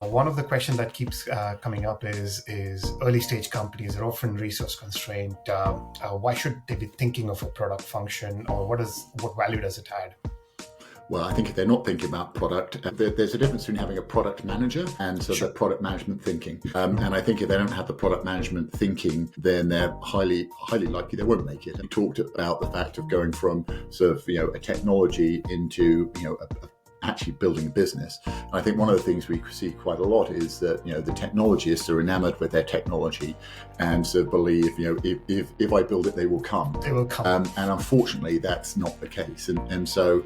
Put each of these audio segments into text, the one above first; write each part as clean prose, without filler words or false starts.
One of the questions that keeps coming up is early stage companies are often resource constrained. Why should they be thinking of a product function, or what value does it add? Well, I think if they're not thinking about product, there's a difference between having a product manager and Sure. the product management thinking. And I think if they don't have the product management thinking, then they're highly likely they won't make it. We talked about the fact of going from a technology into actually building a business. And I think one of the things we see quite a lot is that the technologists are enamored with their technology and believe if I build it, they will come. They will come. And unfortunately, that's not the case. And so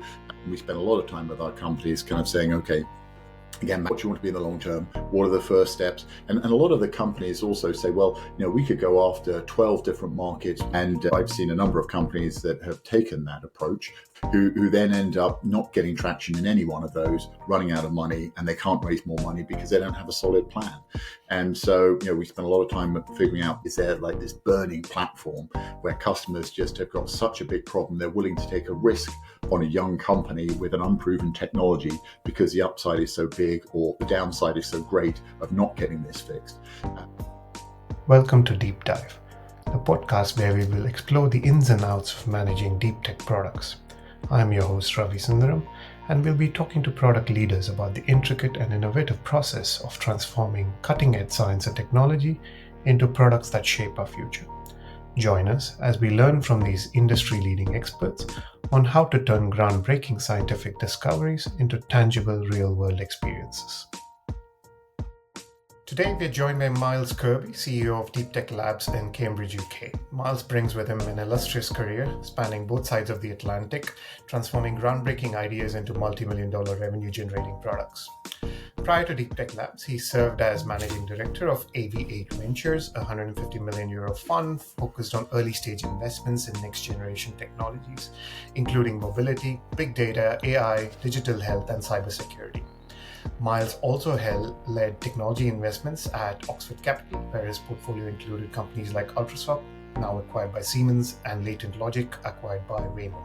we spend a lot of time with our companies kind of saying, okay, again, what do you want to be in the long term? What are the first steps? And a lot of the companies also say, well, we could go after 12 different markets. And I've seen a number of companies that have taken that approach who then end up not getting traction in any one of those, running out of money, and they can't raise more money because they don't have a solid plan. And so, we spend a lot of time figuring out, is there like this burning platform where customers just have got such a big problem, they're willing to take a risk on a young company with an unproven technology because the upside is so big or the downside is so great of not getting this fixed. Welcome to Deep Dive, the podcast where we will explore the ins and outs of managing deep tech products. I'm your host Ravi Sundaram, and we'll be talking to product leaders about the intricate and innovative process of transforming cutting-edge science and technology into products that shape our future. Join us as we learn from these industry-leading experts on how to turn groundbreaking scientific discoveries into tangible real-world experiences. Today, we're joined by Miles Kirby, CEO of Deeptech Labs in Cambridge, UK. Miles brings with him an illustrious career spanning both sides of the Atlantic, transforming groundbreaking ideas into multi-million-dollar revenue-generating products. Prior to Deeptech Labs, he served as managing director of AV8 Ventures, a €150 million fund focused on early-stage investments in next-generation technologies, including mobility, big data, AI, digital health, and cybersecurity. Miles also led technology investments at Oxford Capital, where his portfolio included companies like UltraSoC, now acquired by Siemens, and Latent Logic, acquired by Waymo.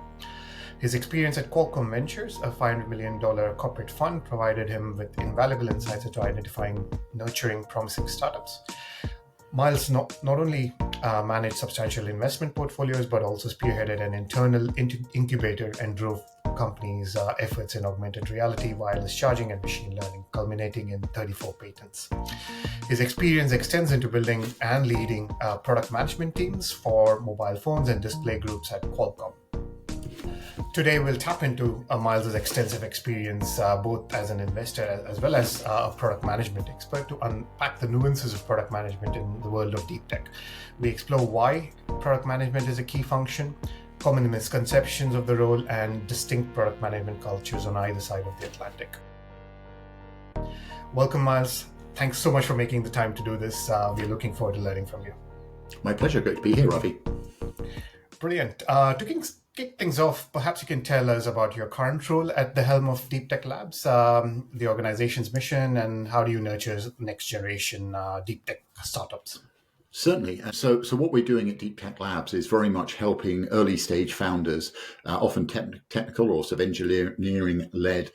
His experience at Qualcomm Ventures, a $500 million corporate fund, provided him with invaluable insights into identifying, nurturing promising startups. Miles not only managed substantial investment portfolios, but also spearheaded an internal incubator and drove companies' efforts in augmented reality, wireless charging, and machine learning, culminating in 34 patents. His experience extends into building and leading product management teams for mobile phones and display groups at Qualcomm. Today, we'll tap into Miles' extensive experience, both as an investor as well as a product management expert, to unpack the nuances of product management in the world of deep tech. We explore why product management is a key function, common misconceptions of the role, and distinct product management cultures on either side of the Atlantic. Welcome, Miles. Thanks so much for making the time to do this. We're looking forward to learning from you. My pleasure. Great to be here, Ravi. Brilliant. To kick things off, perhaps you can tell us about your current role at the helm of Deeptech Labs, the organization's mission, and how do you nurture next generation deep tech startups? Certainly. So what we're doing at Deeptech Labs is very much helping early stage founders, often technical or engineering-led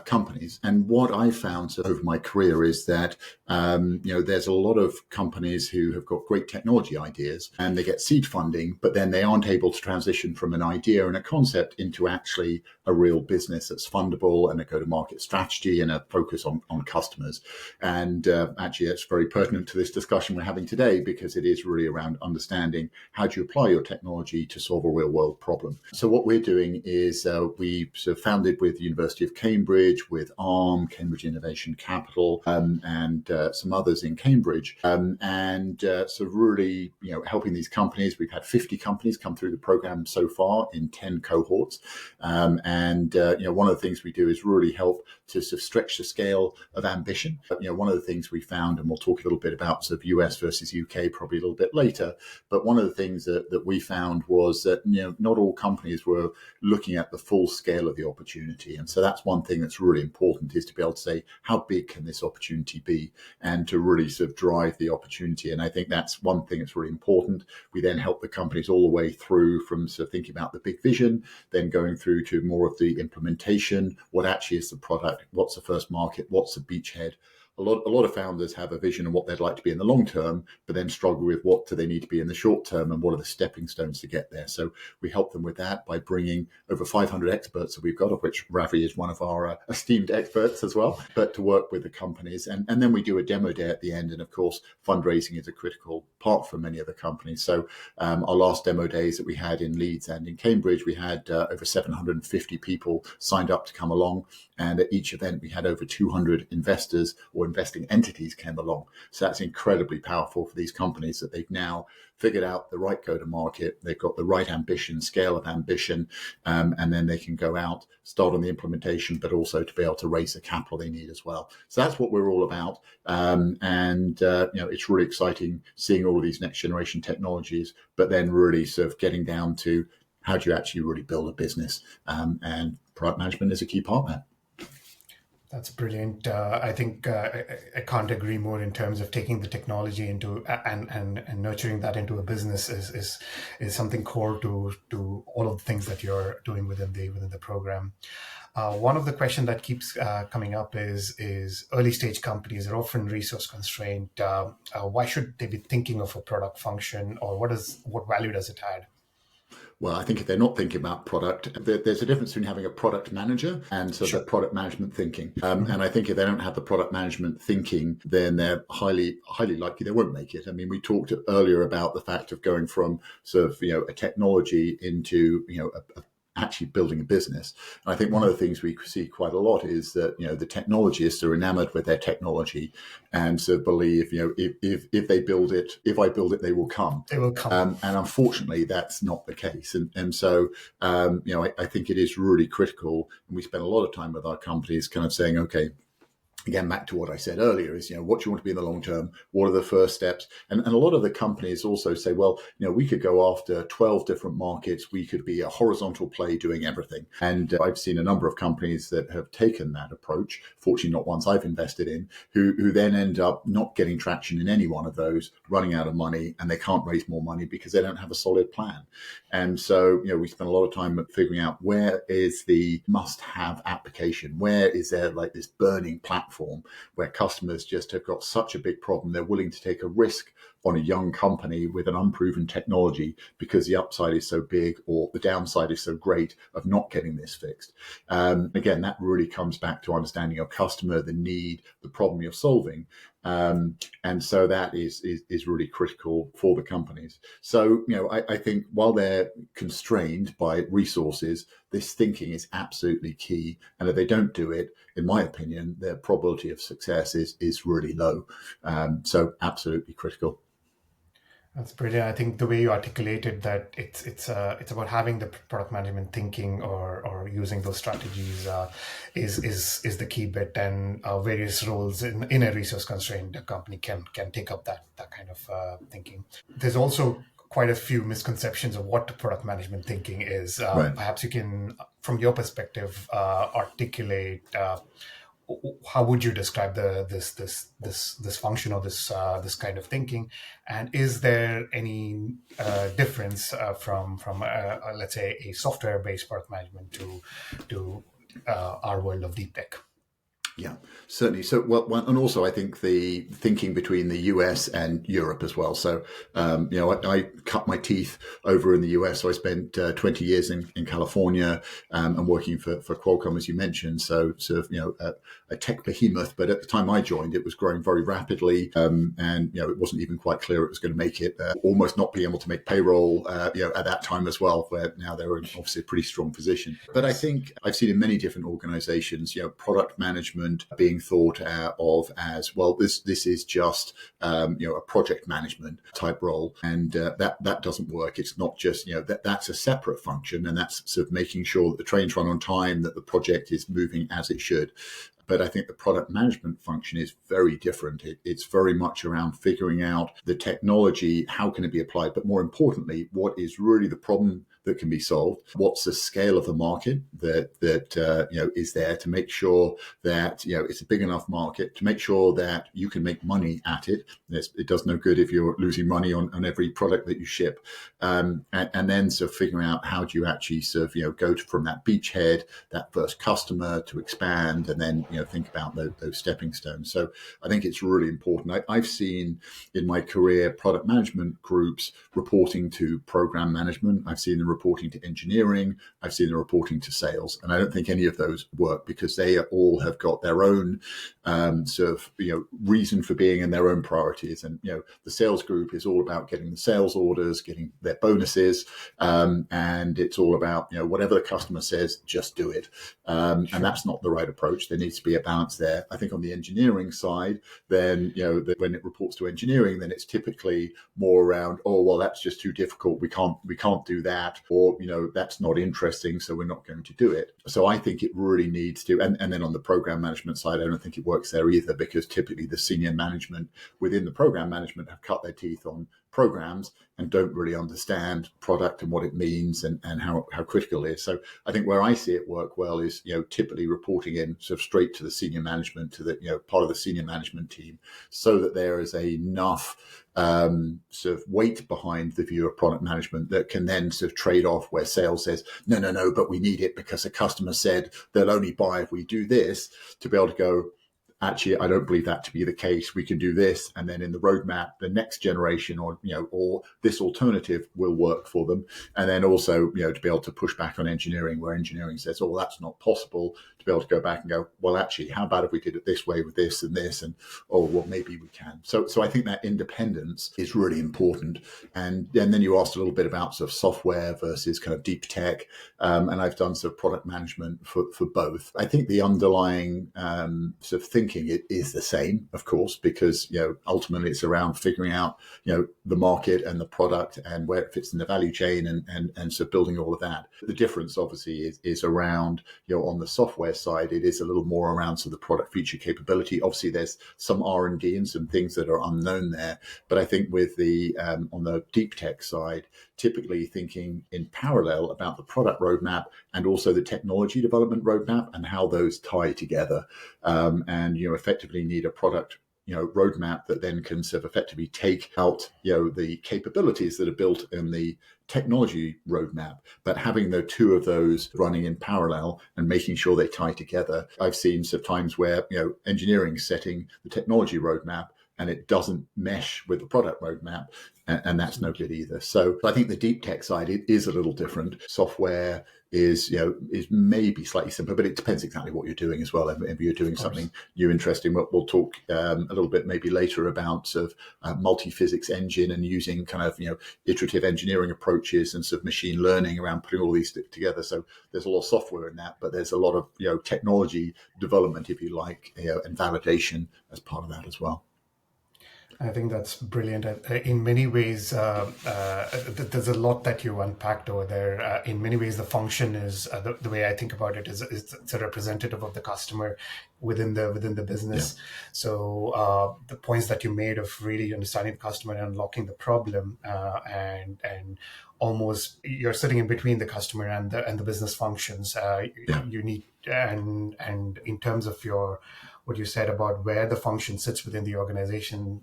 companies. And what I found over my career is that there's a lot of companies who have got great technology ideas and they get seed funding, but then they aren't able to transition from an idea and a concept into actually a real business that's fundable and a go-to-market strategy and a focus on customers. And actually, it's very pertinent to this discussion we're having today, because it is really around understanding how do you apply your technology to solve a real world problem. So what we're doing is we founded with the University of Cambridge, with ARM, Cambridge Innovation Capital, and some others in Cambridge, and really helping these companies. We've had 50 companies come through the program so far in 10 cohorts, and one of the things we do is really help to stretch the scale of ambition. One of the things we found, and we'll talk a little bit about US versus UK probably a little bit later, but one of the things that we found was that not all companies were looking at the full scale of the opportunity. And so that's one thing that's really important, is to be able to say, how big can this opportunity be, and to really drive the opportunity. And I think that's one thing that's really important. We then help the companies all the way through from thinking about the big vision, then going through to more of the implementation, what actually is the product, what's the first market, what's the beachhead, a lot of founders have a vision of what they'd like to be in the long term, but then struggle with what do they need to be in the short term and what are the stepping stones to get there. So we help them with that by bringing over 500 experts that we've got, of which Ravi is one of our esteemed experts as well, but to work with the companies. And then we do a demo day at the end. And of course, fundraising is a critical part for many of the companies. So our last demo days that we had in Leeds and in Cambridge, we had over 750 people signed up to come along. And at each event, we had over 200 investors or investing entities came along. So that's incredibly powerful for these companies that they've now figured out the right go-to-market. They've got the right ambition, scale of ambition, and then they can go out, start on the implementation, but also to be able to raise the capital they need as well. So that's what we're all about. It's really exciting seeing all of these next generation technologies, but then really sort of getting down to how do you actually really build a business? And product management is a key part there. That's brilliant. I think I can't agree more in terms of taking the technology into and nurturing that into a business is something core to all of the things that you're doing within the program. One of the questions that keeps coming up is early stage companies are often resource constrained. Why should they be thinking of a product function, or what value does it add? Well, I think if they're not thinking about product, there's a difference between having a product manager and sort of product management thinking. And I think if they don't have the product management thinking, then they're highly likely they won't make it. I mean, we talked earlier about the fact of going from sort of, a technology into, actually building a business. And I think one of the things we see quite a lot is that, the technologists are enamored with their technology and so believe, if I build it, they will come. They will come. And unfortunately, that's not the case. And so, I think it is really critical. And we spend a lot of time with our companies kind of saying, okay, again, back to what I said earlier is, what do you want to be in the long term? What are the first steps? And a lot of the companies also say, well, we could go after 12 different markets. We could be a horizontal play doing everything. And I've seen a number of companies that have taken that approach, fortunately not ones I've invested in, who then end up not getting traction in any one of those, running out of money, and they can't raise more money because they don't have a solid plan. And so, we spend a lot of time figuring out where is the must-have application? Where is there like this burning platform where customers just have got such a big problem, they're willing to take a risk on a young company with an unproven technology because the upside is so big or the downside is so great of not getting this fixed. Again, that really comes back to understanding your customer, the need, the problem you're solving. And so that is really critical for the companies. So, I think while they're constrained by resources, this thinking is absolutely key. And if they don't do it, in my opinion, their probability of success is really low. So absolutely critical. That's brilliant. I think the way you articulated that it's about having the product management thinking or using those strategies is the key bit, and various roles in a resource constrained company can take up that kind of thinking. There's also quite a few misconceptions of what product management thinking is. Right. Perhaps you can, from your perspective, articulate. How would you describe this function or this kind of thinking, and is there any difference from let's say a software based product management to our world of deep tech? Yeah, certainly. So, well, and also I think the thinking between the US and Europe as well. So, I cut my teeth over in the US. So I spent 20 years in California and working for Qualcomm, as you mentioned. So, sort of, a tech behemoth. But at the time I joined, it was growing very rapidly. And, it wasn't even quite clear it was going to make it, almost not being able to make payroll, at that time as well, where now they're in obviously a pretty strong position. But I think I've seen in many different organizations, product management being thought of as, well, this is just a project management type role, and that doesn't work. It's not just that's a separate function, and that's sort of making sure that the trains run on time, that the project is moving as it should. But I think the product management function is very different. It's very much around figuring out the technology, how can it be applied, but more importantly, what is really the problem that can be solved? What's the scale of the market that is there to make sure that it's a big enough market to make sure that you can make money at it. It does no good if you're losing money on every product that you ship, and then sort of figuring out how do you actually sort of go from that beachhead, that first customer, to expand, and then think about those stepping stones. So I think it's really important. I've seen in my career product management groups reporting to program management. I've seen them reporting to engineering. I've seen them reporting to sales, and I don't think any of those work because they all have got their own reason for being and their own priorities. And the sales group is all about getting the sales orders, getting their bonuses, and it's all about whatever the customer says, just do it. And that's not the right approach. There needs to be a balance there. I think on the engineering side, then when it reports to engineering, then it's typically more around, oh well, that's just too difficult. We can't do that, or that's not interesting, so we're not going to do it. So I think it really needs to. And then on the program management side, I don't think it works there either, because typically the senior management within the program management have cut their teeth on programs and don't really understand product and what it means and how critical it is. So I think where I see it work well is typically reporting in sort of straight to the senior management, to the part of the senior management team, so that there is enough sort of weight behind the view of product management that can then sort of trade off where sales says no, but we need it because the customer said they'll only buy if we do this, to be able to go, actually, I don't believe that to be the case. We can do this, and then in the roadmap, the next generation, or this alternative will work for them. And then also, to be able to push back on engineering, where engineering says, "Oh, that's not possible." To be able to go back and go, "Well, actually, how about if we did it this way with this and this?" And well, maybe we can. So I think that independence is really important. And then you asked a little bit about sort of software versus kind of deep tech, and I've done sort of product management for both. I think the underlying sort of thinking it is the same, of course, because ultimately it's around figuring out the market and the product and where it fits in the value chain, and so building all of that. The difference obviously is around on the software side, it is a little more around sort of the product feature capability. Obviously there's some R&D and some things that are unknown there, but I think with the on the deep tech side, typically thinking in parallel about the product roadmap and also the technology development roadmap and how those tie together, and effectively need a product roadmap that then can sort of effectively take out the capabilities that are built in the technology roadmap, but having the two of those running in parallel and making sure they tie together. I've seen some times where engineering setting the technology roadmap and it doesn't mesh with the product roadmap, and that's no good either. So I think the deep tech side, it is a little different. Software is maybe slightly simpler, but it depends exactly what you're doing as well. If you're doing something new, interesting, we'll talk a little bit maybe later about sort of multi-physics engine and using kind of iterative engineering approaches and sort of machine learning around putting all these together. So there's a lot of software in that, but there's a lot of technology development, if you like, and validation as part of that as well. I think that's brilliant. In many ways, there's a lot that you unpacked over there. In many ways, the function is the way I think about it is it's a representative of the customer within the business. Yeah. So the points that you made of really understanding the customer and unlocking the problem, and almost you're sitting in between the customer and the business functions. You need and in terms of what you said about where the function sits within the organization,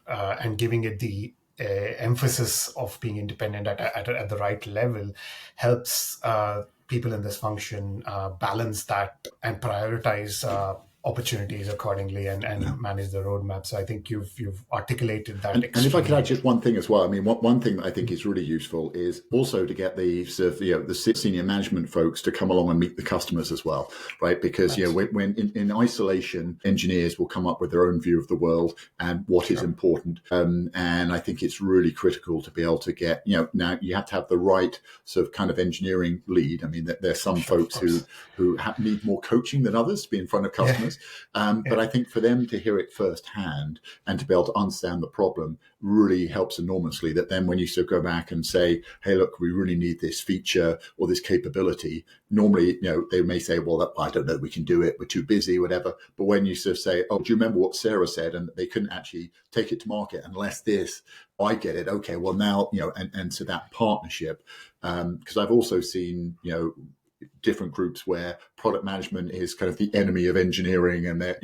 and giving it the emphasis of being independent at the right level helps people in this function balance that and prioritize opportunities accordingly and manage the roadmap. So I think you've articulated that. And if I could add just one thing as well, I mean, one thing that I think is really useful is also to get the sort of the senior management folks to come along and meet the customers as well, right? Because when in isolation, engineers will come up with their own view of the world and what is important, and I think it's really critical to be able to get now you have to have the right sort of kind of engineering lead. I mean, there's some folks who need more coaching than others to be in front of customers. business. But I think for them to hear it firsthand and to be able to understand the problem really helps enormously. That then when you sort of go back and say, hey, look, we really need this feature or this capability, normally, they may say, well, I don't know, we can do it, we're too busy, whatever. But when you sort of say, oh, do you remember what Sarah said? And they couldn't actually take it to market unless this, I get it. Okay, well now, and so that partnership, because I've also seen, different groups where product management is kind of the enemy of engineering, and that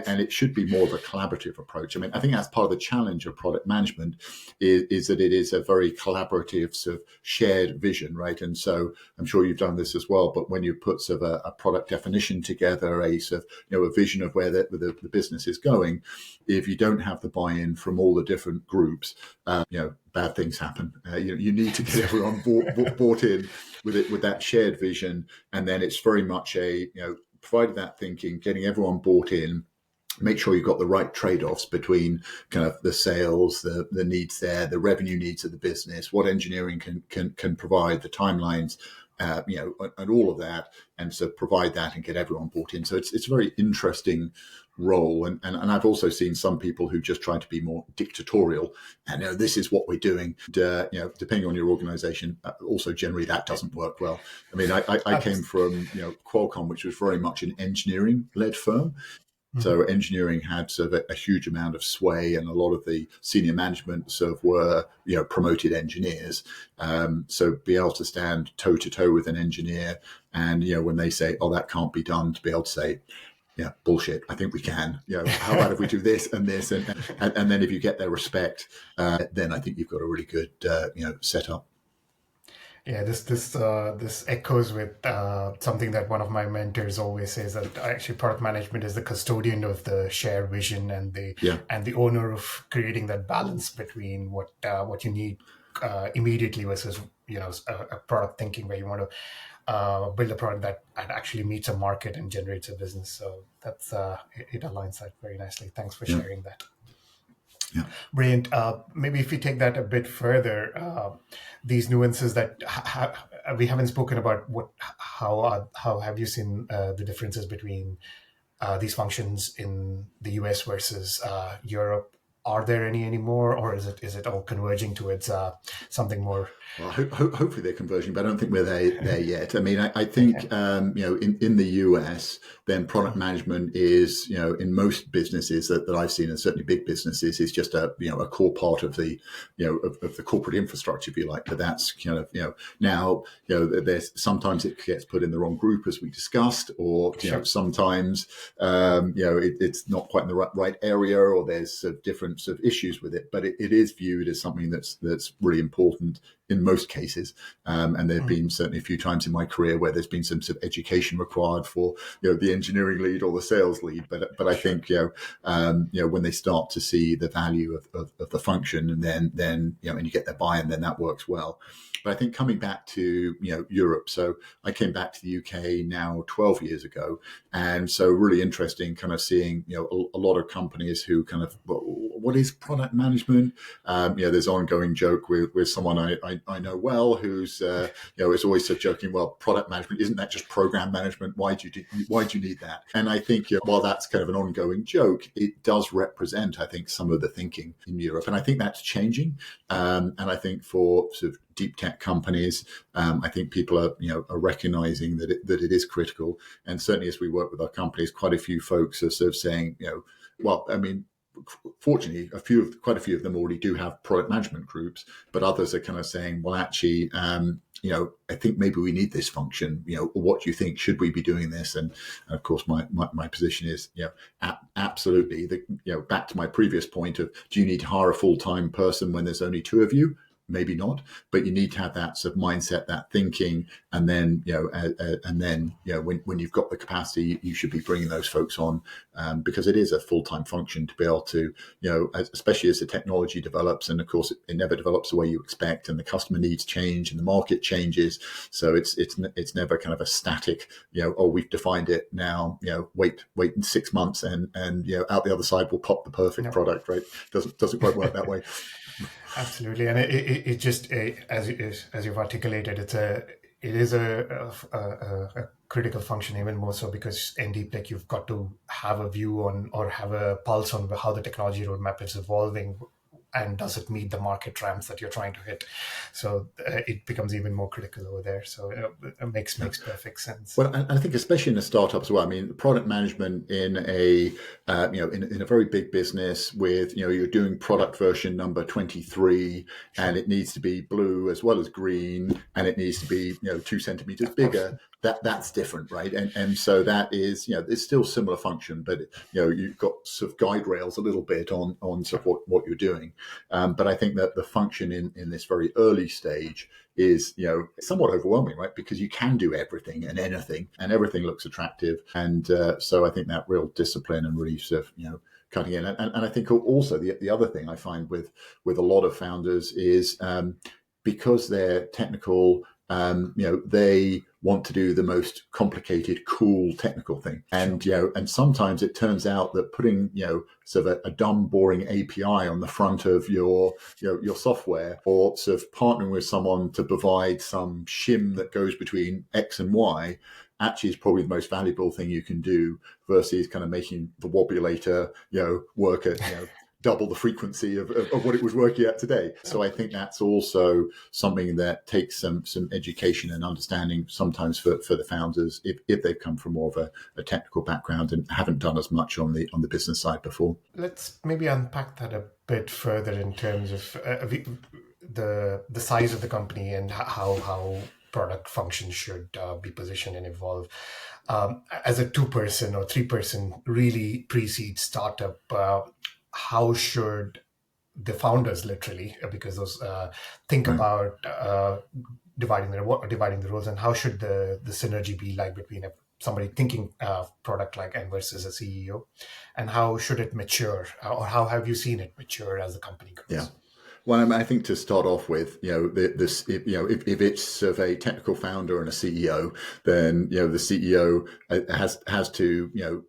and it should be more of a collaborative approach. I mean, I think that's part of the challenge of product management is that it is a very collaborative sort of shared vision, right? And so I'm sure you've done this as well, but when you put sort of a product definition together, a sort of a vision of where the business is going, if you don't have the buy-in from all the different groups, bad things happen. You need to get everyone bought in with that shared vision, and then it's very much provided that thinking, getting everyone bought in, make sure you've got the right trade-offs between kind of the sales, the needs there, the revenue needs of the business, what engineering can provide, the timelines, and all of that, and so provide that and get everyone bought in. So it's a very interesting role, and I've also seen some people who just try to be more dictatorial and this is what we're doing. And, depending on your organization, also generally that doesn't work well. I mean, I came from Qualcomm, which was very much an engineering-led firm. So engineering had sort of a huge amount of sway, and a lot of the senior management sort of were, promoted engineers. So be able to stand toe to toe with an engineer, and when they say, "Oh, that can't be done," to be able to say, "Yeah, bullshit. I think we can. How about if we do this and this, and then if you get their respect, then I think you've got a really good, setup." Yeah, this echoes with something that one of my mentors always says, that actually product management is the custodian of the shared vision and the owner of creating that balance between what you need immediately versus a product thinking where you want to build a product that actually meets a market and generates a business. So that's it aligns that very nicely. Thanks for sharing that. Yeah. Brilliant. Maybe if we take that a bit further, these nuances that we haven't spoken about, how have you seen the differences between these functions in the US versus Europe? Are there any anymore, or is it all converging towards something more? Well, hopefully they're converging, but I don't think we're there yet. I mean, I think in the US, then product management is in most businesses that I've seen, and certainly big businesses, is just a core part of the of the corporate infrastructure, if you like. But that's now there's sometimes it gets put in the wrong group, as we discussed, or sometimes it's not quite in the right area, or there's different sort of issues with it. But it is viewed as something that's really important in most cases, and there have been certainly a few times in my career where there's been some sort of education required for the engineering lead or the sales lead. But I think when they start to see the value of the function, and then and you get their buy-in, then that works well. But I think coming back to Europe, so I came back to the UK now 12 years ago, and so really interesting kind of seeing a lot of companies who kind of, what is product management? There's ongoing joke with someone I know well who's is always so joking. Well, product management, isn't that just program management? Why do you need that? And I think while that's kind of an ongoing joke, it does represent, I think, some of the thinking in Europe, and I think that's changing. And I think for sort of deep tech companies, I think people are recognizing that it is critical. And certainly as we work with our companies, quite a few folks are sort of saying, well, I mean, fortunately, quite a few of them already do have product management groups, but others are kind of saying, well, actually, I think maybe we need this function. What do you think? Should we be doing this? And of course, my position is, absolutely. Back to my previous point of, do you need to hire a full-time person when there's only two of you? Maybe not, but you need to have that sort of mindset, that thinking, and then when you've got the capacity, you should be bringing those folks on, because it is a full-time function to be able to, especially as the technology develops, and of course it never develops the way you expect, and the customer needs change, and the market changes, so it's never kind of a static, we've defined it now, wait 6 months, and out the other side will pop the perfect product, right? Doesn't quite work that way. Absolutely, and it just as you've articulated, it is a critical function, even more so because in deep tech you've got to have a view on or have a pulse on how the technology roadmap is evolving, and does it meet the market ramps that you're trying to hit. So it becomes even more critical over there. So it makes perfect sense. Well, and I think especially in a startup as well. I mean, product management in a in a very big business with you're doing product version number 23, Sure. and it needs to be blue as well as green, and it needs to be 2 centimeters bigger. That's different, right? And so that is it's still similar function, but you've got sort of guide rails a little bit on sort of what you're doing. But I think that the function in this very early stage is somewhat overwhelming, right? Because you can do everything and anything, and everything looks attractive. And so I think that real discipline and really sort of cutting in. And I think also the other thing I find with a lot of founders is because they're technical, they want to do the most complicated, cool technical thing. And, and sometimes it turns out that putting, sort of a dumb, boring API on the front of your software, or sort of partnering with someone to provide some shim that goes between X and Y, actually is probably the most valuable thing you can do versus kind of making the wobulator, work at, double the frequency of what it was working at today. So I think that's also something that takes some education and understanding sometimes for the founders if they've come from more of a technical background and haven't done as much on the business side before. Let's maybe unpack that a bit further in terms of the size of the company and how product functions should be positioned and evolve. As a 2-person or 3-person really pre-seed startup, how should the founders literally, because those think Right. about dividing the roles, and how should the synergy be like between somebody thinking product like and versus a CEO, and how should it mature, or how have you seen it mature as the company grows? Yeah. Well, I think to start off with, if it's sort of a technical founder and a CEO, then the CEO has to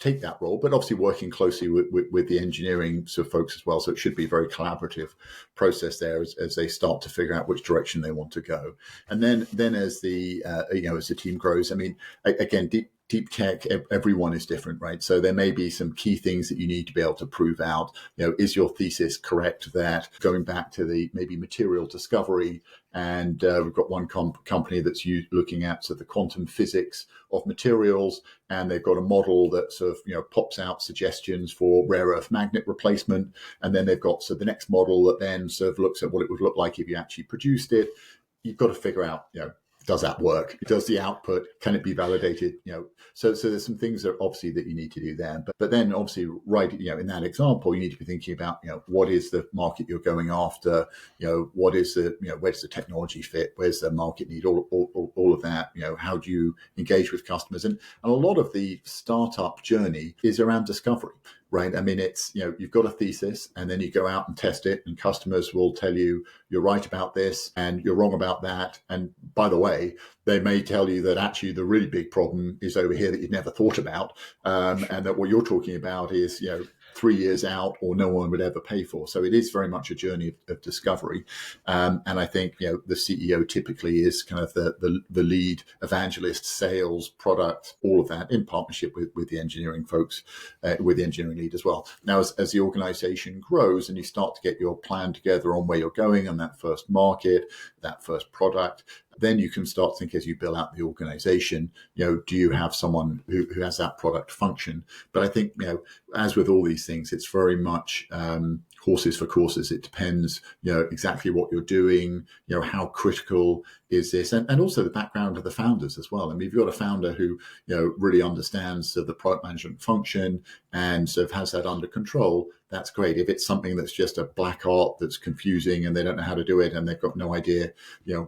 take that role, but obviously working closely with the engineering sort of folks as well. So it should be a very collaborative process there as they start to figure out which direction they want to go, and then as the as the team grows. I mean, again, deep tech, everyone is different, right? So there may be some key things that you need to be able to prove out. Is your thesis correct that going back to the maybe material discovery, and we've got one company that's looking at sort of the quantum physics of materials, and they've got a model that sort of pops out suggestions for rare earth magnet replacement, and then they've got the next model that then sort of looks at what it would look like if you actually produced it. You've got to figure out, does that work? Does the output, can it be validated? So there's some things that obviously that you need to do there. But then obviously, right, in that example, you need to be thinking about, what is the market you're going after? What is where does the technology fit? Where's the market need? All of that. How do you engage with customers? And a lot of the startup journey is around discovery. Right. I mean, it's, you've got a thesis, and then you go out and test it, and customers will tell you you're right about this and you're wrong about that. And by the way, they may tell you that actually the really big problem is over here that you'd never thought about. And that what you're talking about is, 3 years out, or no one would ever pay for. So it is very much a journey of discovery. And I think, the CEO typically is kind of the lead evangelist, sales, product, all of that in partnership with the engineering folks, with the engineering lead as well. Now, as the organization grows and you start to get your plan together on where you're going on that first market, that first product, then you can start thinking as you build out the organization, do you have someone who has that product function? But I think, as with all these things, it's very much horses for courses. It depends, exactly what you're doing, how critical is this, and also the background of the founders as well. I mean, if you've got a founder who, really understands the product management function and sort of has that under control, that's great. If it's something that's just a black art that's confusing and they don't know how to do it and they've got no idea,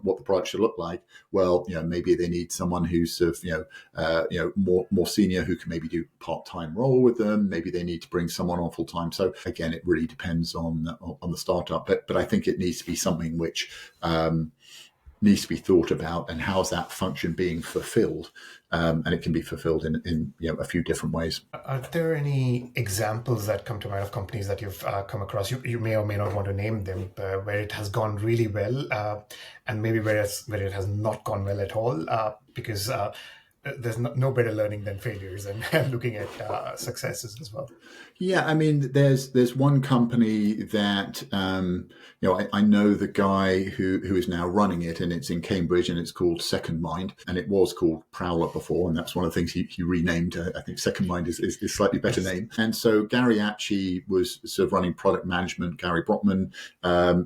what the product should look like, well, maybe they need someone who's sort of, more senior who can maybe do part-time role with them. Maybe they need to bring someone on full time. So again, it really depends on the startup, but I think it needs to be something which needs to be thought about, and how's that function being fulfilled, and it can be fulfilled in a few different ways. Are there any examples that come to mind of companies that you've come across? You may or may not want to name them, where it has gone really well, and maybe where it has not gone well at all, because there's no better learning than failures, and looking at successes as well. Yeah, I mean, there's one company that I know the guy who is now running it, and it's in Cambridge, and it's called Second Mind, and it was called Prowler before, and that's one of the things he renamed. I think Second Mind is slightly better name. And so Gary Atchie was sort of running product management. Gary Brockman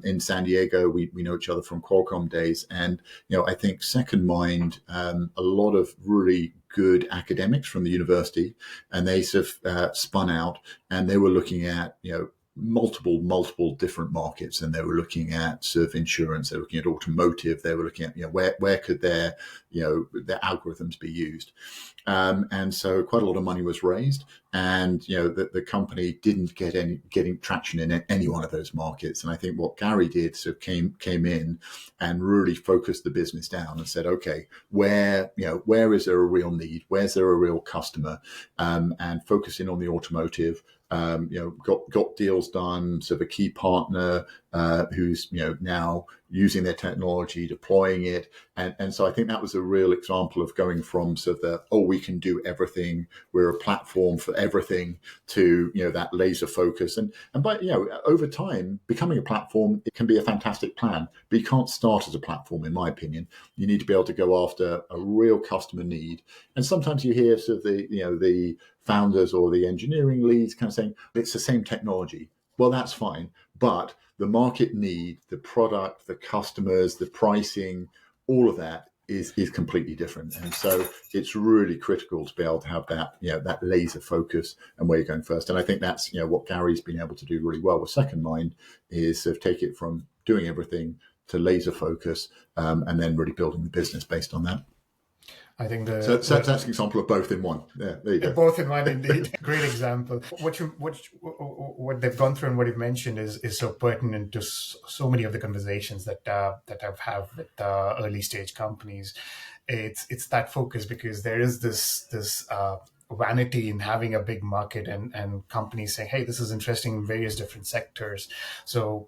in San Diego, we know each other from Qualcomm days, and I think Second Mind, a lot of really good academics from the university, and they sort of spun out, and they were looking at multiple different markets, and they were looking at sort of insurance, they were looking at automotive, they were looking at where could their algorithms be used, and so quite a lot of money was raised, and the company didn't get getting traction in any one of those markets. And I think what Gary did sort of came in and really focused the business down and said, okay, where is there a real need, where's there a real customer, and focusing on the automotive. Got deals done. So the key partner who's now using their technology, deploying it, and so I think that was a real example of going from sort of we can do everything, we're a platform for everything, to that laser focus, and by over time becoming a platform, it can be a fantastic plan, but you can't start as a platform, in my opinion. You need to be able to go after a real customer need, and sometimes you hear sort of the founders or the engineering leads kind of saying it's the same technology. Well, that's fine, but the market need, the product, the customers, the pricing, all of that is completely different. And so it's really critical to be able to have that that laser focus and where you're going first. And I think that's what Gary's been able to do really well with Second Mind, is sort of take it from doing everything to laser focus, and then really building the business based on that. I think so that's an example of both in one. Yeah, there you go. Both in one, indeed. Great example. What they've gone through and what you've mentioned is so pertinent to so many of the conversations that I've had with early stage companies. It's that focus, because there is this vanity in having a big market, and companies saying, hey, this is interesting in various different sectors. So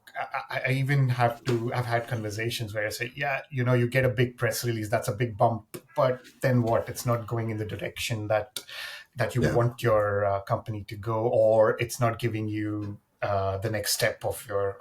I even have had conversations where I say, you get a big press release, that's a big bump, but then what? It's not going in the direction that you want your company to go, or it's not giving you the next step of your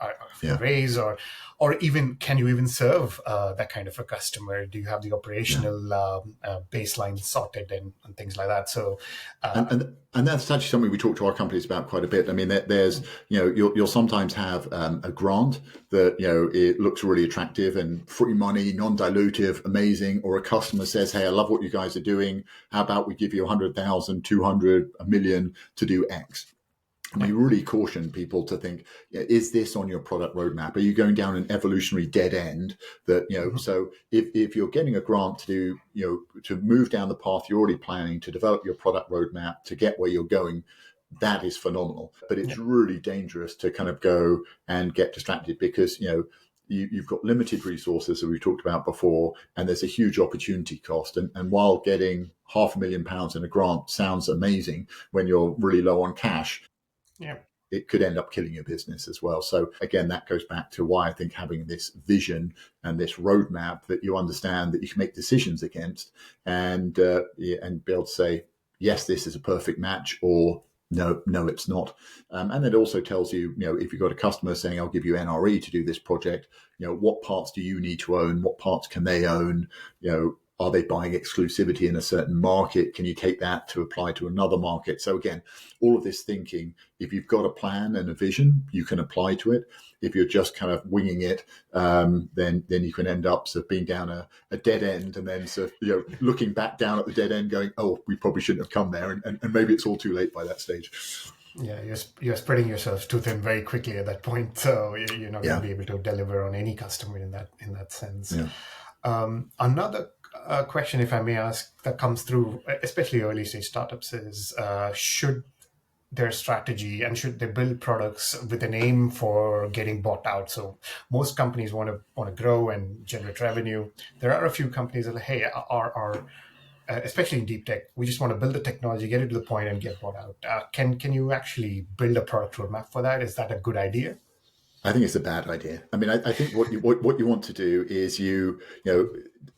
raise, or even can you even serve that kind of a customer? Do you have the operational baseline sorted and things like that? So and that's actually something we talk to our companies about quite a bit. I mean, there's you'll sometimes have a grant that it looks really attractive and free money, non-dilutive, amazing, or a customer says, hey, I love what you guys are doing, how about we give you 100,000, 200, a million to do X. And we really caution people to think, is this on your product roadmap? Are you going down an evolutionary dead end that, so if you're getting a grant to do, to move down the path you're already planning, to develop your product roadmap, to get where you're going, that is phenomenal. But it's really dangerous to kind of go and get distracted, because, you've got limited resources that we talked about before, and there's a huge opportunity cost. And while getting £500,000 in a grant sounds amazing when you're really low on cash, it could end up killing your business as well. So again, that goes back to why I think having this vision and this roadmap that you understand, that you can make decisions against, and be able to say, yes, this is a perfect match, or no, it's not. And it also tells you, if you've got a customer saying, I'll give you NRE to do this project, what parts do you need to own? What parts can they own? Are they buying exclusivity in a certain market? Can you take that to apply to another market? So again, all of this thinking, if you've got a plan and a vision, you can apply to it. If you're just kind of winging it, then you can end up sort of being down a dead end, and then sort of, looking back down at the dead end going, oh, we probably shouldn't have come there. And maybe it's all too late by that stage. Yeah, you're spreading yourself too thin very quickly at that point. So you're not going to be able to deliver on any customer in that sense. Yeah. Another question, if I may ask, that comes through, especially early stage startups, is should their strategy, and should they build products with an aim for getting bought out? So most companies want to grow and generate revenue. There are a few companies that hey, are especially in deep tech, we just want to build the technology, get it to the point, and get bought out. Can you actually build a product roadmap for that? Is that a good idea? I think it's a bad idea. I mean, I think what you want to do is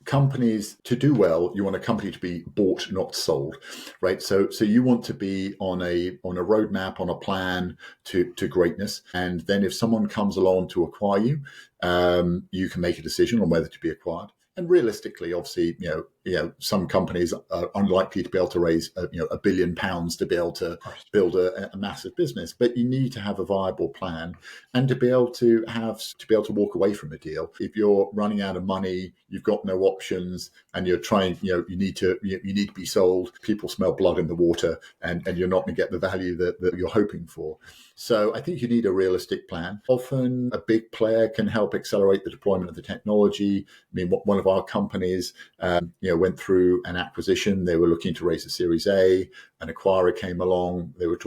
companies to do well. You want a company to be bought, not sold, right? So you want to be on a roadmap, on a plan to greatness, and then if someone comes along to acquire you, you can make a decision on whether to be acquired. And realistically, obviously, some companies are unlikely to be able to raise, £1 billion to be able to build a massive business. But you need to have a viable plan, and to be able to walk away from a deal. If you're running out of money, you've got no options, and you're trying, you need to be sold. People smell blood in the water, and you're not going to get the value that you're hoping for. So I think you need a realistic plan. Often a big player can help accelerate the deployment of the technology. I mean, one of our companies, went through an acquisition. They were looking to raise a Series A. An acquirer came along. They were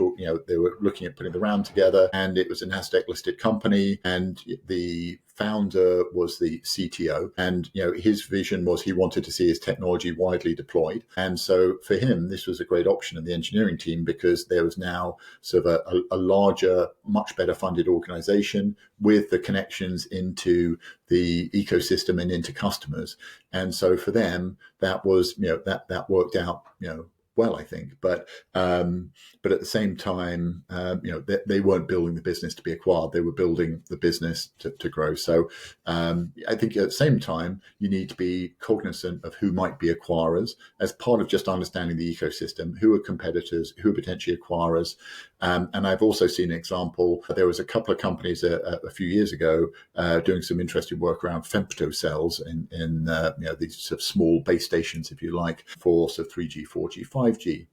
looking at putting the round together, and it was a Nasdaq listed company. And the founder was the CTO, and his vision was he wanted to see his technology widely deployed. And so for him, this was a great option in the engineering team, because there was now sort of a larger, much better funded organization with the connections into the ecosystem and into customers. And so for them, that was that worked out well, I think, but at the same time, they weren't building the business to be acquired; they were building the business to grow. So I think at the same time, you need to be cognizant of who might be acquirers as part of just understanding the ecosystem. Who are competitors? Who are potentially acquirers? And I've also seen an example. There was a couple of companies a few years ago doing some interesting work around femtocells in these sort of small base stations, if you like, for sort of 3G, 4G, 5G.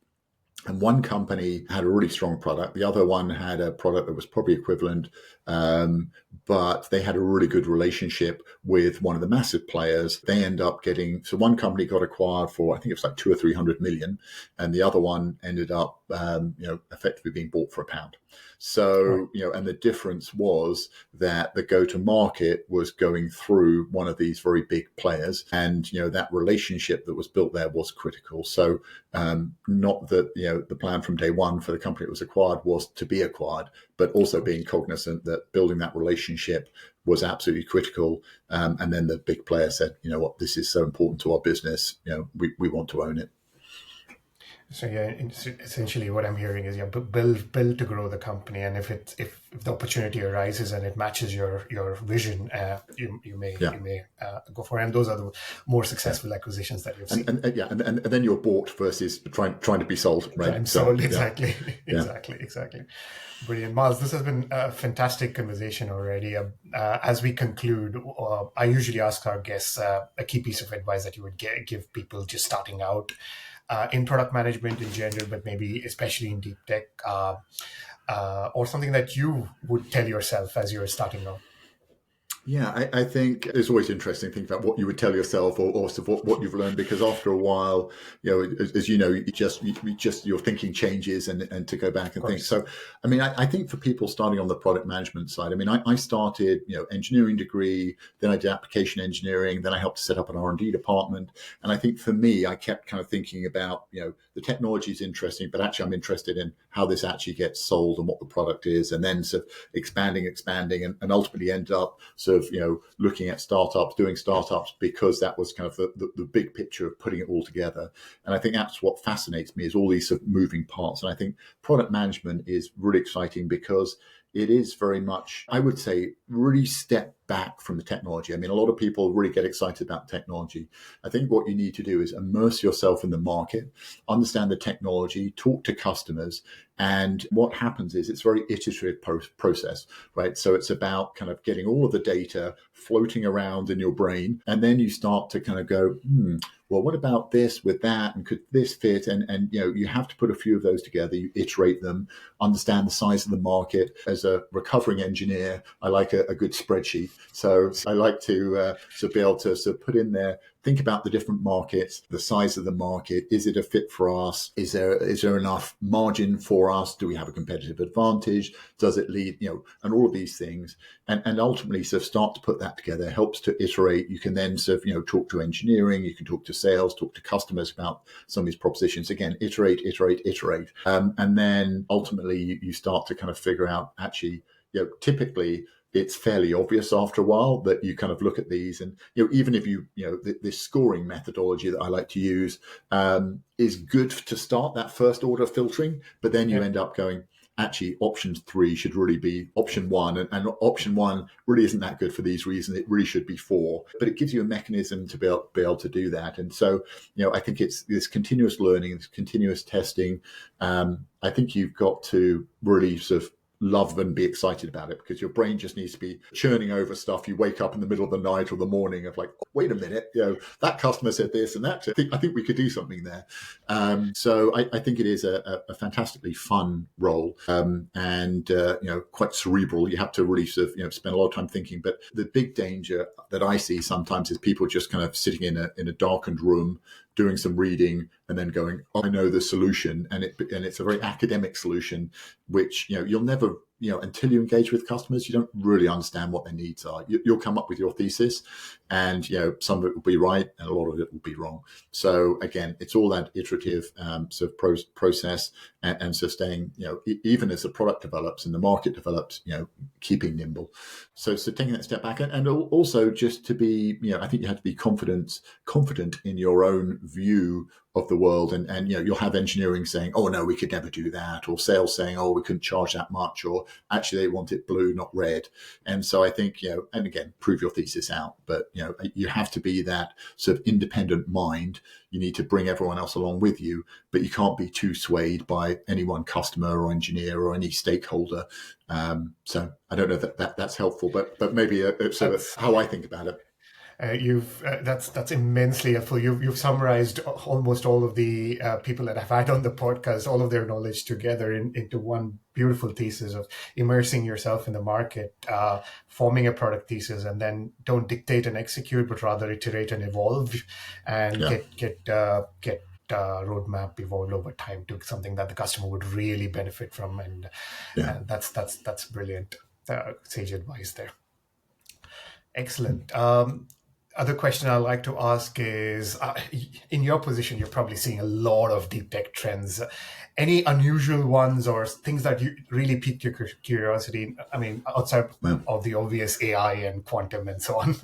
And one company had a really strong product. The other one had a product that was probably equivalent, but they had a really good relationship with one of the massive players. They end up so one company got acquired for, I think it was like 200 or 300 million, and the other one ended up, effectively being bought for £1. So, and the difference was that the go-to-market was going through one of these very big players, and, that relationship that was built there was critical. So, not that, the plan from day one for the company that was acquired was to be acquired, but also being cognizant that building that relationship was absolutely critical. And then the big player said, what, this is so important to our business, we want to own it. So essentially what I'm hearing is build to grow the company, and if the opportunity arises and it matches your vision, you may go for it. And those are the more successful acquisitions that you've seen. And then you're bought versus trying to be sold, right? Exactly. Brilliant, Miles. This has been a fantastic conversation already. As we conclude, I usually ask our guests a key piece of advice that you would give people just starting out in product management in general, but maybe especially in deep tech, or something that you would tell yourself as you're starting out. Yeah, I think it's always interesting to think about what you would tell yourself, or sort of what you've learned, because after a while, as you know, your thinking changes, and to go back and think. So, I mean, I think for people starting on the product management side, I mean, I started, engineering degree, then I did application engineering, then I helped to set up an R&D department. And I think for me, I kept kind of thinking about, the technology is interesting, but actually I'm interested in how this actually gets sold and what the product is, and then sort of expanding, and ultimately ended up sort of, looking at doing startups, because that was kind of the big picture of putting it all together. And I think that's what fascinates me, is all these sort of moving parts. And I think product management is really exciting because it is very much, I would say, really step back from the technology. I mean, a lot of people really get excited about technology. I think what you need to do is immerse yourself in the market, understand the technology, talk to customers. And what happens is it's a very iterative process, right? So it's about kind of getting all of the data floating around in your brain. And then you start to kind of go, well, what about this with that? And could this fit? And you have to put a few of those together. You iterate them, understand the size of the market. As a recovering engineer, I like a good spreadsheet. So I like to be able to sort of put in there, think about the different markets, the size of the market. Is it a fit for us? Is there enough margin for us? Do we have a competitive advantage? Does it lead, and all of these things. And ultimately sort of start to put that together, helps to iterate. You can then sort of, talk to engineering, you can talk to sales, talk to customers about some of these propositions. Again, iterate. And then ultimately you start to kind of figure out, actually, typically it's fairly obvious after a while that you kind of look at these, and even if this scoring methodology that I like to use is good to start that first order filtering, but then you end up going, actually option 3 should really be option 1, and option 1 really isn't that good for these reasons. It really should be 4, but it gives you a mechanism to be able to do that. And so I think it's this continuous learning, this continuous testing. I think you've got to really sort of love and be excited about it, because your brain just needs to be churning over stuff. You wake up in the middle of the night or the morning of like, oh, wait a minute, that customer said this and that. I think we could do something there. So I think it is a fantastically fun role, and quite cerebral. You have to really sort of spend a lot of time thinking. But the big danger that I see sometimes is people just kind of sitting in a darkened room, doing some reading, and then going, oh, I know the solution, and it's a very academic solution, which you'll never, until you engage with customers, you don't really understand what their needs are. You'll come up with your thesis, and some of it will be right, and a lot of it will be wrong. So again, it's all that iterative sort of process, and so staying, even as the product develops and the market develops, keeping nimble. So taking that step back, and also just to be, I think you have to be confident in your own view of the world, and you'll have engineering saying, oh no, we could never do that, or sales saying, oh, we couldn't charge that much, or actually they want it blue, not red. And so I think, and again, prove your thesis out, but you have to be that sort of independent mind. You need to bring everyone else along with you, but you can't be too swayed by any one customer or engineer or any stakeholder. So I don't know that that's helpful, but maybe sort of how I think about it. That's immensely helpful. You've summarized almost all of the people that I've had on the podcast, all of their knowledge together into one beautiful thesis of immersing yourself in the market, forming a product thesis, and then don't dictate and execute, but rather iterate and evolve, and get roadmap evolved over time to something that the customer would really benefit from, and that's brilliant. Sage advice there. Excellent. Other question I like to ask is, in your position, you're probably seeing a lot of deep tech trends. Any unusual ones or things that you really piqued your curiosity? I mean, outside of the obvious AI and quantum and so on.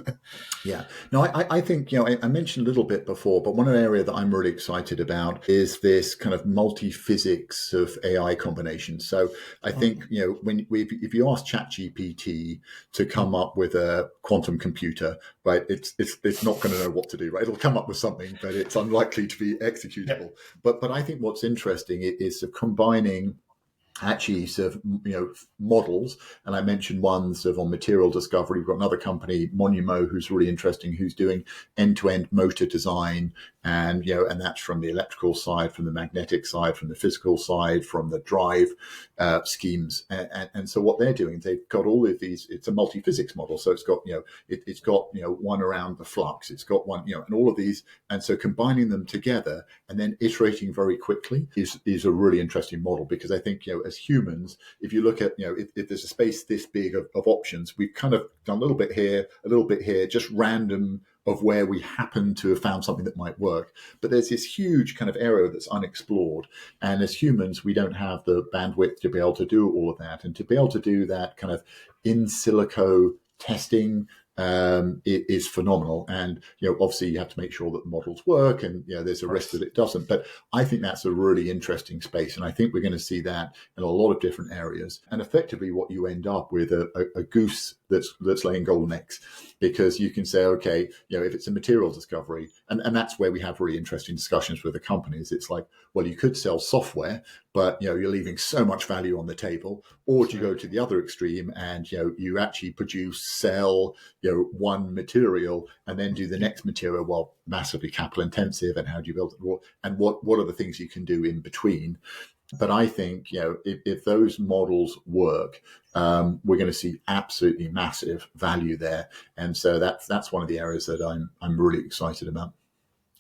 Yeah. No, I think, I mentioned a little bit before, but one area that I'm really excited about is this kind of multi-physics of AI combination. So I think, if you ask ChatGPT to come up with a quantum computer, right, it's not going to know what to do, right? It'll come up with something, but it's unlikely to be executable. Yeah. But I think what's interesting is combining actually sort of models, and I mentioned one sort of on material discovery. We've got another company, Monumo, who's really interesting, who's doing end-to-end motor design, and and that's from the electrical side, from the magnetic side, from the physical side, from the drive schemes, and so what they're doing, they've got all of these. It's a multi-physics model, so it's got it's got one around the flux, it's got one and all of these, and so combining them together and then iterating very quickly is a really interesting model, because I think as humans, if you look at if there's a space this big of options, we've kind of done a little bit here, just random of where we happen to have found something that might work. But there's this huge kind of area that's unexplored. And as humans, we don't have the bandwidth to be able to do all of that. And to be able to do that kind of in silico testing is phenomenal. And, obviously you have to make sure that the models work, and, there's a risk that it doesn't. But I think that's a really interesting space. And I think we're going to see that in a lot of different areas. And effectively what you end up with a goose that's laying golden eggs, because you can say, okay, if it's a material discovery, and that's where we have really interesting discussions with the companies. It's like, well, you could sell software, but you're leaving so much value on the table. Or do you go to the other extreme and you actually sell one material and then do the next material, well, massively capital intensive, and how do you build it, and what are the things you can do in between? But I think if those models work, we're going to see absolutely massive value there, and so that's one of the areas that I'm really excited about.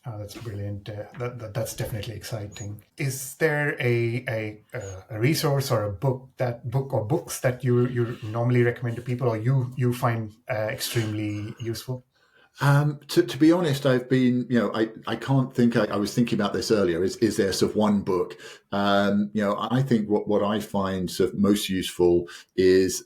Oh, that's brilliant. That's definitely exciting. Is there a resource or a book or books that you normally recommend to people, or you find extremely useful? To be honest, I've been, I can't think, I was thinking about this earlier, is there sort of one book? I think what I find sort of most useful is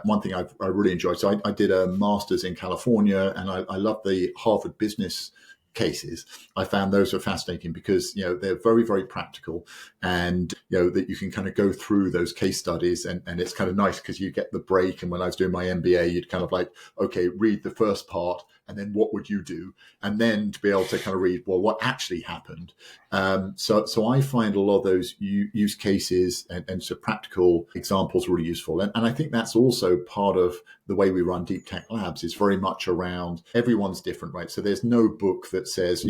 one thing I really enjoyed. So I did a master's in California, and I love the Harvard business cases. I found those were fascinating because, they're very, very practical, and, that you can kind of go through those case studies, and it's kind of nice because you get the break. And when I was doing my MBA, you'd kind of like, okay, read the first part, and then what would you do? And then to be able to kind of read, well, what actually happened? So I find a lot of those use cases and so practical examples really useful. And I think that's also part of the way we run Deep Tech Labs is very much around everyone's different, right? So there's no book that says,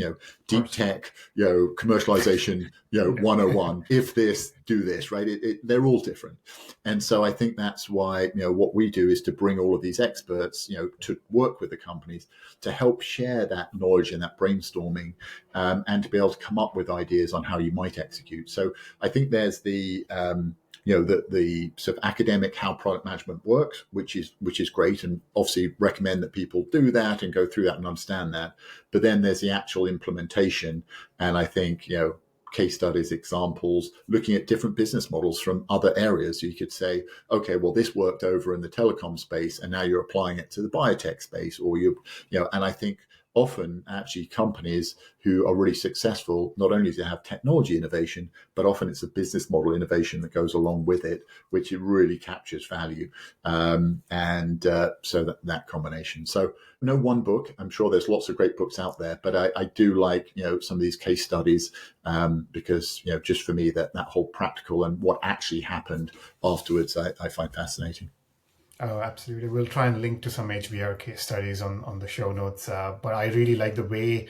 deep tech, commercialization, 101, if this, do this, right? They're all different. And so I think that's why, what we do is to bring all of these experts, to work with the companies to help share that knowledge and that brainstorming, and to be able to come up with ideas on how you might execute. So I think there's the sort of academic how product management works, which is great, and obviously recommend that people do that and go through that and understand that. But then there's the actual implementation, and I think case studies, examples, looking at different business models from other areas. You could say, okay, well, this worked over in the telecom space, and now you're applying it to the biotech space, or and I think often actually companies who are really successful, not only do they have technology innovation, but often it's a business model innovation that goes along with it, which it really captures value. So that combination. So no one book. I'm sure there's lots of great books out there, but I do like, some of these case studies, because, just for me, that whole practical and what actually happened afterwards, I find fascinating. Oh, absolutely. We'll try and link to some HBR case studies on the show notes. But I really like the way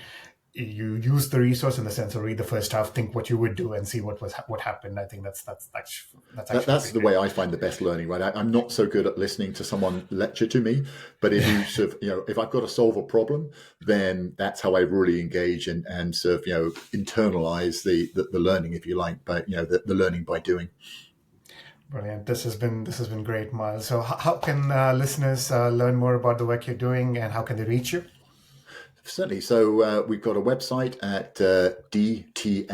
you use the resource in the sense of read the first half, think what you would do, and see what happened. I think that's actually That's the great. way I find the best learning, right? I'm not so good at listening to someone lecture to me, but if you sort of, if I've got to solve a problem, then that's how I really engage and sort of, internalize the learning, if you like, but the learning by doing. Brilliant. This has been great, Miles. So how can listeners learn more about the work you're doing, and how can they reach you? Certainly. So we've got a website at dtl.vc,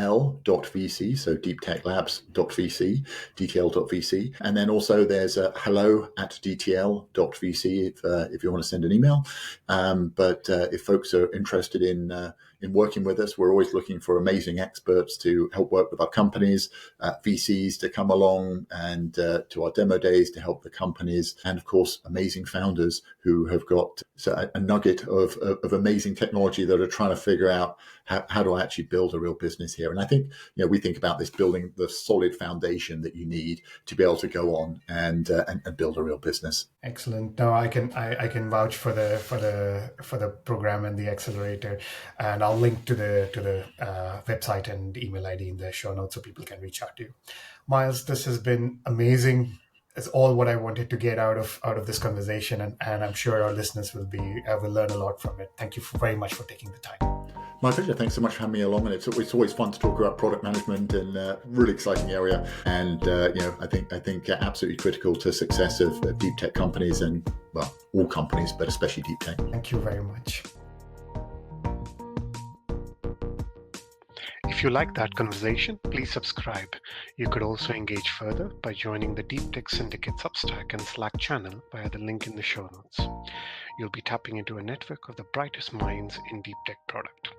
so deeptechlabs.vc, dtl.vc. And then also there's a hello@dtl.vc if you want to send an email. But if folks are interested in working with us, we're always looking for amazing experts to help work with our companies, VCs to come along and to our demo days to help the companies, and of course, amazing founders who have got a nugget of amazing technology that are trying to figure out how do I actually build a real business here. And I think, we think about this building the solid foundation that you need to be able to go on and build a real business. Excellent. No, I can vouch for the program and the accelerator, and I'll link to the website and email ID in the show notes so people can reach out to you. Miles, this has been amazing. It's all what I wanted to get out of this conversation, and I'm sure our listeners will learn a lot from it. Thank you very much for taking the time. My pleasure. Thanks so much for having me along. And it's always fun to talk about product management and really exciting area. And, I think absolutely critical to success of deep tech companies and, well, all companies, but especially deep tech. Thank you very much. If you like that conversation, please subscribe. You could also engage further by joining the Deep Tech Syndicate Substack and Slack channel via the link in the show notes. You'll be tapping into a network of the brightest minds in deep tech product.